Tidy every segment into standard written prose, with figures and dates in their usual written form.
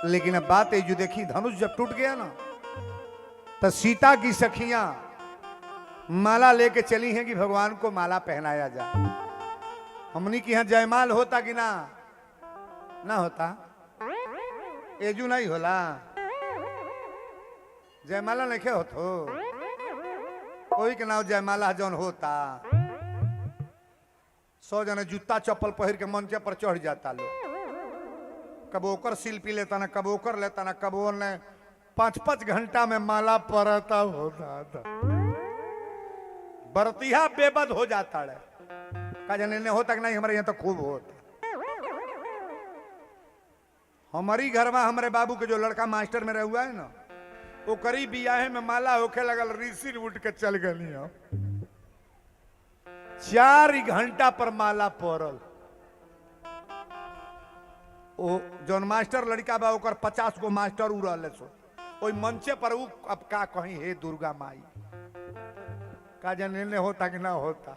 लेकिन अब बात है जो देखी, धनुष जब टूट गया ना तो सीता की सखियां माला लेके चली हैं कि भगवान को माला पहनाया जाए। हमनी की यहां जयमाल होता कि ना होता? एजू नहीं होला, जयमाला नहीं होतो, कोई के नाव जयमाला जौन होता 100 जने जूता चप्पल पहिर के मंचे पर चढ़ जाता लोग, कब ओकर शिल्पी लेता ना, कब ओकर लेता ना, कब वो ने 5-5 घंटा में माला परता होता था। बरतिया बेबद हो जाता है, का जाने ने होता कि नहीं? हमारे यहाँ तो खूब होता। हमारी घर में हमारे बाबू के जो लड़का मास्टर में रह हुआ है ना, वो करीब बियाहे में माला होके लगल, ऋषि उठ के चल गई। 4 घंटा पर माला पड़ल। ओ जौन मास्टर लड़का बा ओकर 50 गो मास्टर उड़ल सो ओई मंचे पर। उ अब का कहीं, हे दुर्गा माई, का जाने ने होता कि ना होता?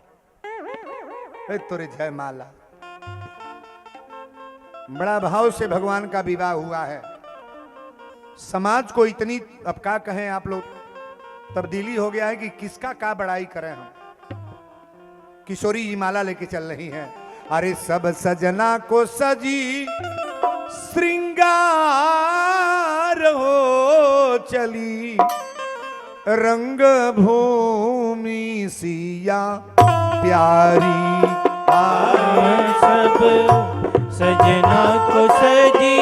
हे तोरे जयमाला। बड़ा भाव से भगवान का विवाह हुआ है। समाज को इतनी, अब क्या कहें आप लोग, तब्दीली हो गया है कि किसका का बड़ाई करें हम। किशोरी जी माला लेके चल रही हैं। अरे सब सजना को सजी श्रृंगार हो चली, रंग भूमि सिया प्यारी। सब सजना को सजी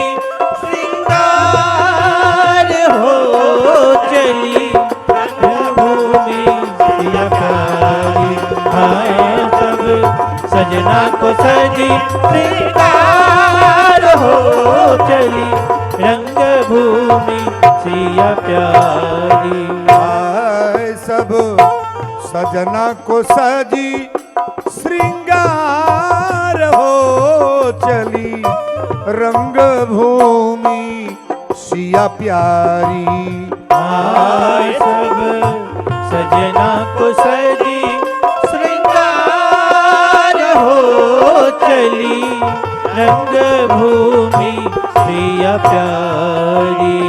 श्रृंगार हो चली, भूमि सिया प्यारी। सब सजना को सजी श्रृंगार हो चली, रंग भूमि सिया प्यारी। सब सजना को सजी श्रृंगार हो चली, रंग भूमि सिया प्यारी। सब सजना को सजी श्रृंगार हो चली, रंग भूमि सिया प्यारी।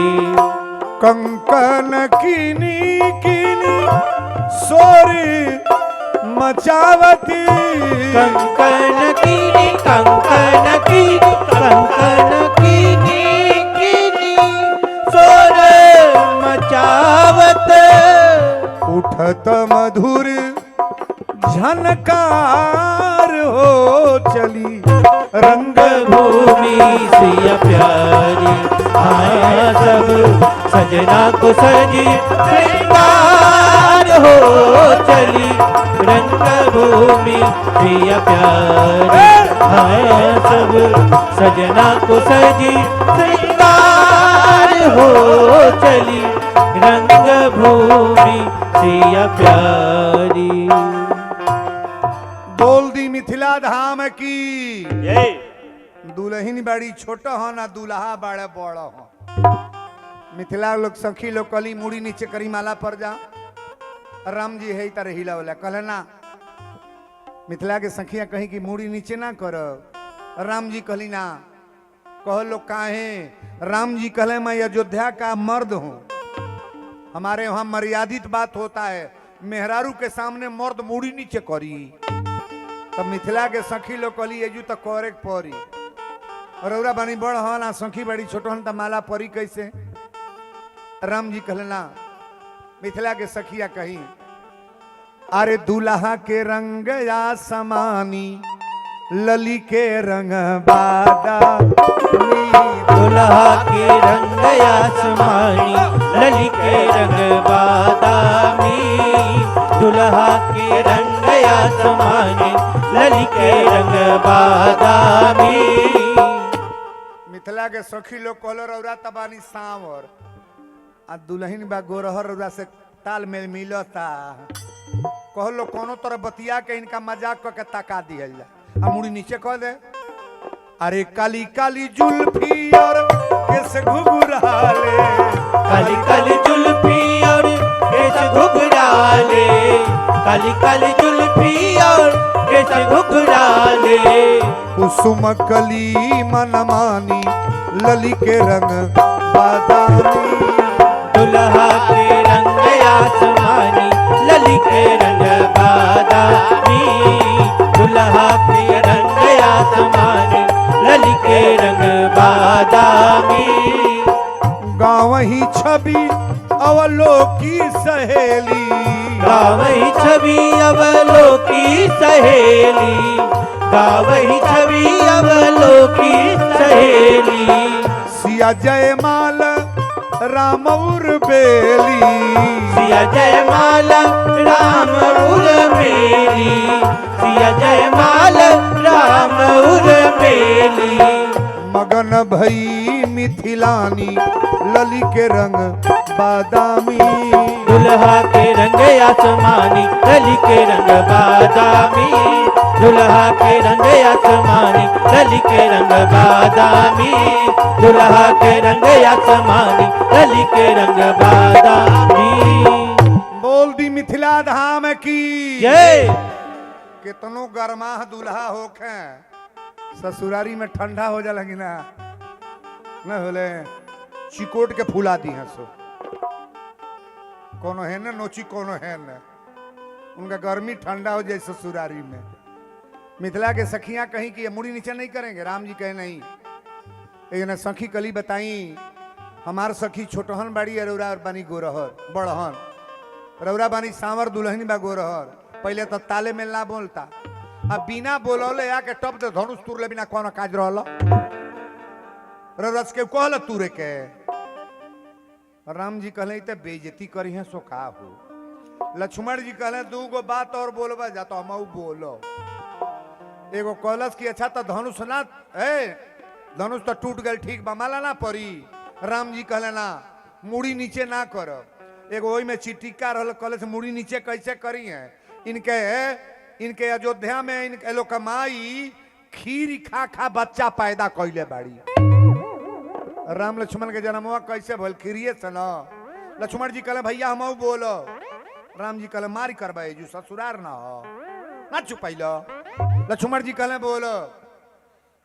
कंकन कीनी कीनी सोरी मचावती, कंकन कीनी कंकन कीनी कंकन कीनी कीनी सोर मचावत, उठत मधुर झनकार हो चली, रंग भूमि सिया प्यारी। सब सजना को सजी श्रृंगार हो चली, रंग भूमि सिया प्यारी। सब सजना को सजी श्रृंगार हो चली, रंग भूमि सिया प्यारी। बोल दी मिथिला धाम की जय। दुल्हन बड़ी छोट हो ना दूल्हा बड़े बड़ हो। मिथिला लोग सखी लोग कली मुड़ी नीचे करी माला पर जा, राम जी है तरह हिला वाला कहले ना। मिथिला के सखिया कहीं की मुड़ी नीचे ना करो, राम जी कहली ना। कहो लोग काहे? राम जी कहले मैं अयोध्या का मर्द हूँ, हमारे वहां मर्यादित बात होता है, मेहरारू के सामने मर्द मुड़ी नीचे करी। तब मिथिला के सखी लोग कहली एजू तो करे परी, और औरा बानी बड़ हो ना, सखी बड़ी छोट हन त माला परी कैसे? राम जी कहले ना। मिथिला के सखिया कही अरे दूल्हा के रंग या समानी, लली के रंग बादा, दुल्हा के रंग आसमानी, लली के रंग बादामी। दुल्हा के रंग आसमानी, लली के रंग बादामी। मिथिला के सखी लोग कहलो रौरा तबानी सांवर, आ दुल्हन बा गोरहर, रौरा से ताल में मिलता। कहलो कोनो तरह बतिया के इनका मजाक करके तका दिहल जा, आ मुड़ी नीचे कह दे। अरे काली काली जुल्फी और केस घुघराले, काली काली जुल्फी और केस घुघराले, काली काली जुल्फी और केस घुघराले। कुसुम कली मनमानी, लली के रंग बादामी। दुल्हा के रंग आसमानी लली के रंग बादामी। दुल्हा के रंग आसमानी लली के रंग बादामी। गाँव ही छवि अवलोकी सहेली। गावही छवि अवलोकी सहेली। गावही छवि अवलोकी सहेली। सिया जयमाल राम और बेली। सिया जयमाल राम उर्मेली। सिया जयमाल राम उर्मेली। मगन भई मिथिलानी लली के रंग बादामी। दुल्हा के रंग आसमानी लली के रंग बादामी। दुल्हा के रंग आसमानी लली के रंग बादामी। दुल्हा के रंग आसमानी लली के रंग बादामी। बोल दी मिथिला धाम की जय। कितनो गरमाह दुल्हा होखे ससुरारी में ठंडा हो जा लगी ना न होले चिकोट के फूला दी हैं सो कोनो है न नोची कोनो है न उनका गर्मी ठंडा हो जाए ससुरारी में। मिथिला के सखियां कहीं कि ये मुड़ी नीचे नहीं करेंगे, राम जी कहे नहीं। एक सखी कली बताई हमार सखी छोटहन बाड़ी रौरा और बानी गोरहर बड़हन। रौरा बानी सांवर दुल्हनी बा गोरहर। पहले तो ताले में ना बोलता अब बिना बोलौले आके टप दे धनुष तुर ले बिना कोनो काज रहल। रस के कहल तुरे के राम जी कहले ते बेइज्जती करी है सो का हो। लक्ष्मण जी कहले दू गो बात और बोलबा जा तो हम बोलो। एगो कहलस कि अच्छा तो धनुष ना धनुष तो टूट गल ठीक बा माला ना पड़ी। राम जी कहले ना मुड़ी नीचे ना करब। एगो ओई में चिटिका रहल कहले से मुड़ी नीचे कैसे करी है। इनके अयोध्या में इनके लोग कमाई खीर खा खा बच्चा पैदा कैले बाड़ी। राम लक्ष्मण के जन्मवा कैसे भल खीरिए से न। लक्ष्मण जी कहले भैया हम बोलो। राम जी कहले मारी करबे जो ससुरार ना हो ना चुपैल। लक्ष्मण जी कहले बोलो।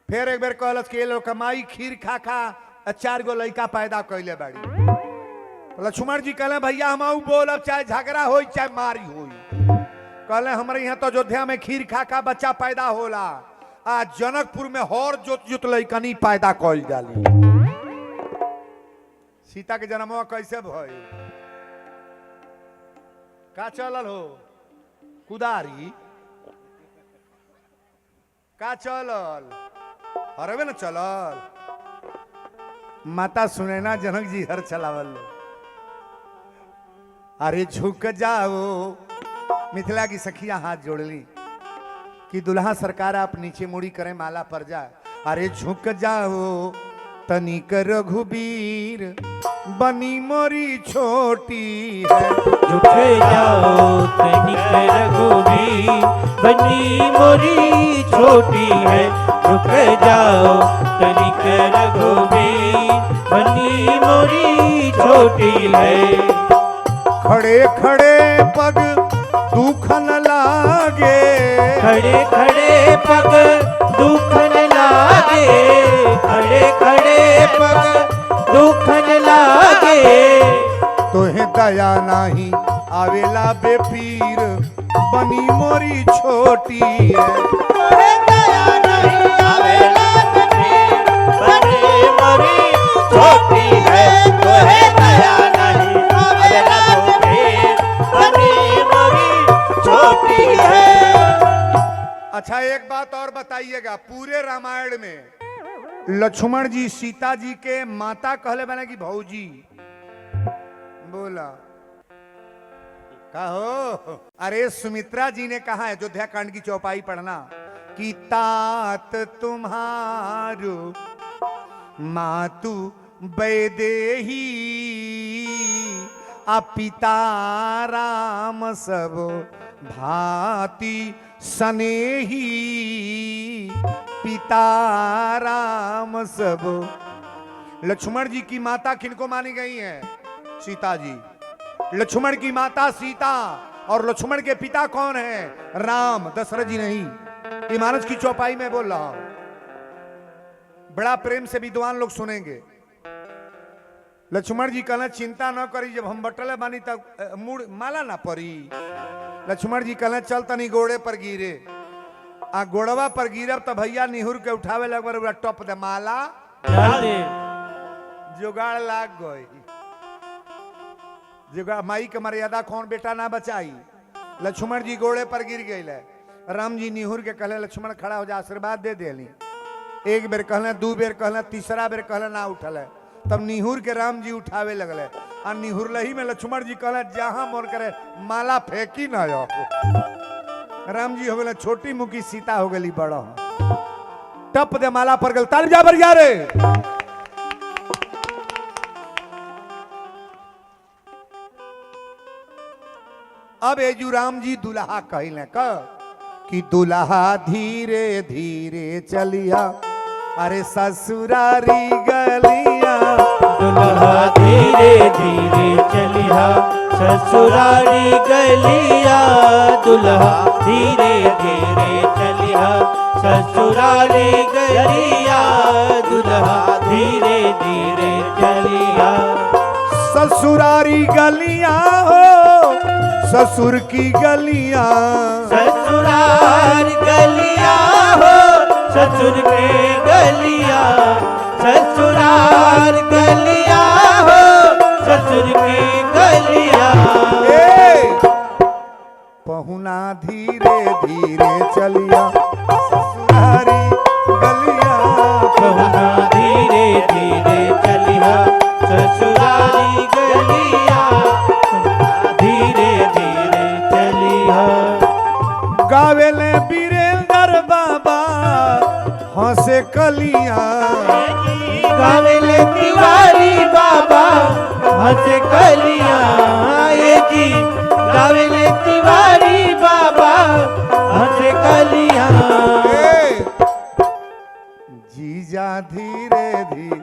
फिर एक बार कहलस कि लोग कमाई खीर खा खा 4 गो लड़का पैदा कैले बाड़ी। लक्ष्मण जी कहले भैया हम बोलब चाहे झगड़ा हो चाहे मारी हो। कहले हमारे यहाँ तो अयोध्या में खीर खा खा बच्चा पैदा होला। आज जनकपुर में हर जोत जोत लइकनी पैदा कइल जाली। सीता के जन्मवा कैसे भइल का चलल हो कुदारी का चलल हरवे न चलल। माता सुनैना जनक जी हर चलावल। अरे झुक जाओ मिथिला की सखियां हाथ जोड़ ली कि दुल्हा सरकार आप नीचे मुड़ी करें माला पर जाए। अरे झुक जाओ तनिक रघुबीर बनी मोरी छोटी है। झुक जाओ तनिक रघुबीर बनी मोरी छोटी है। झुक जाओ तनिक रघुबीर बनी मोरी छोटी है। खड़े खड़े पग दुख न लागे। खड़े खड़े पग दुख न लागे। खड़े खड़े पग दुख न लागे। तोहे दया नाही आवेला बेपीर बनी मोरी छोटी है। तोहे दया नहीं आवेला बेपीर बनी मोरी छोटी है। तोहे दया नहीं आवेला बेपीर बनी मोरी छोटी है। अच्छा एक बात और बताइएगा पूरे रामायण में लक्ष्मण जी सीता जी के माता कहले बने कि भौजी बोला कहो। अरे सुमित्रा जी ने कहा है अयोध्या कांड की चौपाई पढ़ना कि तात तुम्हारो मातु वैदेही पिता राम सब भांति सनेही। पिता राम सब। लक्ष्मण जी की माता किनको मानी गई है सीता जी। लक्ष्मण की माता सीता और लक्ष्मण के पिता कौन है राम दशरथ जी नहीं। इमारत की चौपाई में बोल रहा हूं। बड़ा प्रेम से विद्वान लोग सुनेंगे। लक्ष्मण जी कहना चिंता न करी, जब हम बटले बानी तब मुड़ माला ना पड़ी। लक्ष्मण जी कहना चल तनी गोड़े पर गिरे, आ गोड़वा पर गिरब तो भैया निहुर के उठावे लग टप दे माला जुगाड़ लाग गई। जुगाड़ माई के मर्यादा कौन बेटा ना बचाई। लक्ष्मण जी गोड़े पर गिर गए। राम जी निहुर के कहले लक्ष्मण खड़ा हो जा, आशीर्वाद दे देली। एक बेर कहले, दू बेर कहले, तीसरा बेर कहले ना उठल है। तब निहुर के राम जी उठावे लगले, आ निहुरलही में लक्ष्मण जी कहले जहां मन करे माला फेंकी ना जाओ। राम जी हो गए छोटी मुखी, सीता हो गई बड़ा, टप दे माला पर गल। ताल जा बर जा रे। अब एजू राम जी दुल्हा कहले कि दुल्हा धीरे धीरे चलिया, अरे ससुरारी गलिया। दुल्हा धीरे धीरे चलिया ससुरारी गलिया। दुल्हा धीरे धीरे चलिया ससुरारी गलिया। दुल्हा धीरे धीरे चलिया ससुरारी गलिया हो, ससुर की गलिया। ससुरार गलिया हो ससुर के गलिया। ससुरार गलिया हो ससुर के गलिया। पहुना धीरे धीरे चलिया ससुरारी गलिया। पहुना धीरे धीरे चलिया ससुरारी गलिया। धीरे धीरे चलिया। गावेले वीरेंद्र बाबा हंसे कलिया। गावेले तिवारी बाबा हंसे कलिया। ये जी गावेले तिवारी बाबा हंसे कलिया। जीजा धीरे धीरे।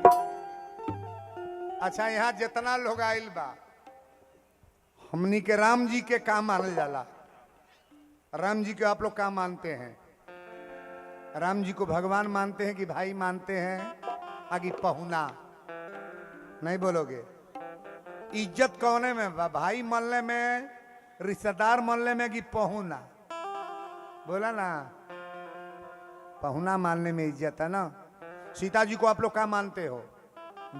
अच्छा यहाँ जितना लोग आइल बा, हमनी के राम जी के काम मानल जाला। राम जी को आप लोग काम मानते हैं? राम जी को भगवान मानते हैं कि भाई मानते हैं? आगे पहुना नहीं बोलोगे? इज्जत कौने में बा? भाई मानने में, रिश्तेदार मानने में कि पहुना? बोला ना, पहुना मानने में इज्जत है ना। सीता जी को आप लोग क्या मानते हो?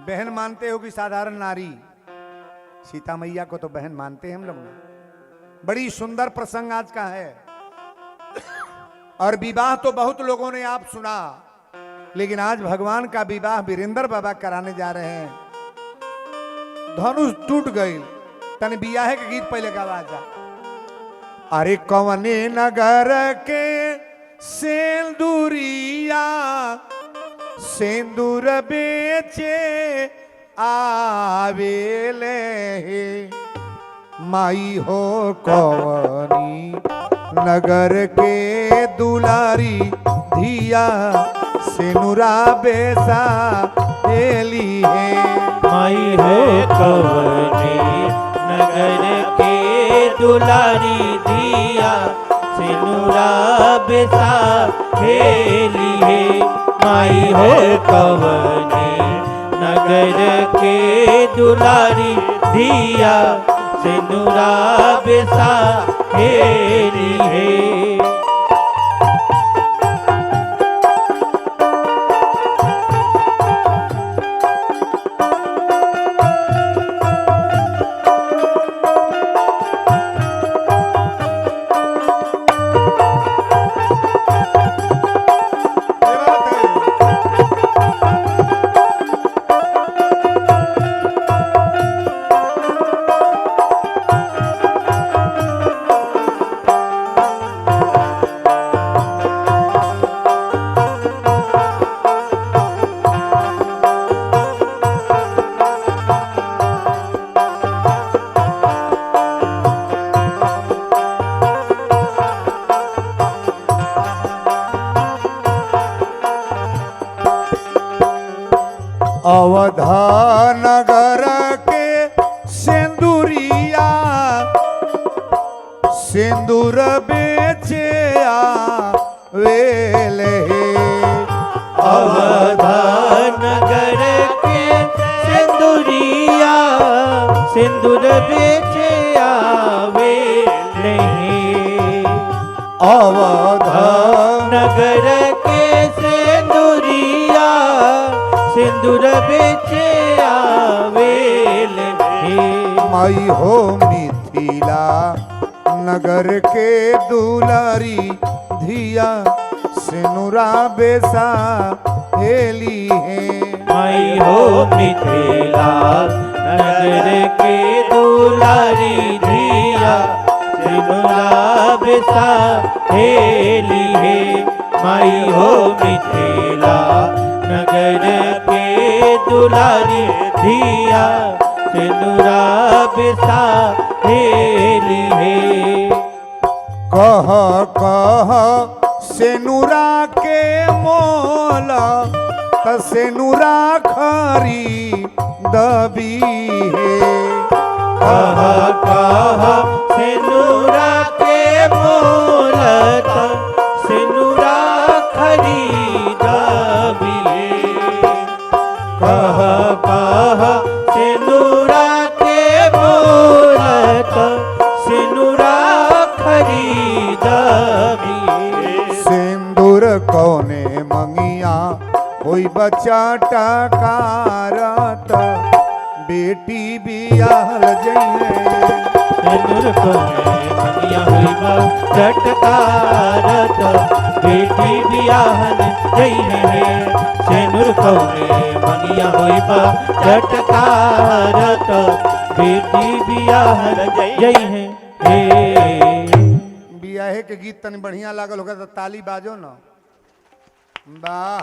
बहन मानते हो कि साधारण नारी? सीता मैया को तो बहन मानते हैं हम लोग ना। बड़ी सुंदर प्रसंग आज का है। और विवाह तो बहुत लोगों ने आप सुना, लेकिन आज भगवान का विवाह वीरेंद्र बाबा कराने जा रहे हैं। धनुष टूट गई। तन बियाहे के गीत पहले का आवाज। अरे कवने नगर के सेंदूरिया सेंदूर बेचे आवेले माई हो कवनी नगर के दुलारी धिया सेनुरा बेसा एली है। माई हो कवनी नगर के दुलारी धिया सेनुरा बेसा हेली है। माई हो कवनी नगर के दुलारी धिया सेनुरा बेसा हेली है। अवधा नगर के सेंदूरिया सिंदूर बेचे वेले अवधा सिंदूर बेचे आवे नहीं अवधा नगर के सिंदूरिया सिंदूर बेचे आवेल हे माई हो मिथिला नगर के दुलारी धिया सिनुरा बेसा हेली है माई हो मिथिला नगर के दुलारी धिया सिनुरा बेसा हेली है माई हो मिथिला नगर के दुलारी धिया सिनुरा बेसा हेली है कह कह सेनुरा के मोल त सेनुरा खरी दबी है कह कह सिनुरा के बोलत सिनुरा खरीदबी कह कह सिनुरा के बोलत सिनुरा खरीदबी सिंदूर कौने मंगिया होई बच्चा टकारत बेटी बियाहल जइए सिंदूर को मंगिया हुई बा झटकारत बेटी बियाहन जई है सिंदूर को मंगिया हुई बा झटकारत बेटी बियाहन जई है बियाहे के गीत तनी बढ़िया लागल होगा तो ताली बाजो न वाह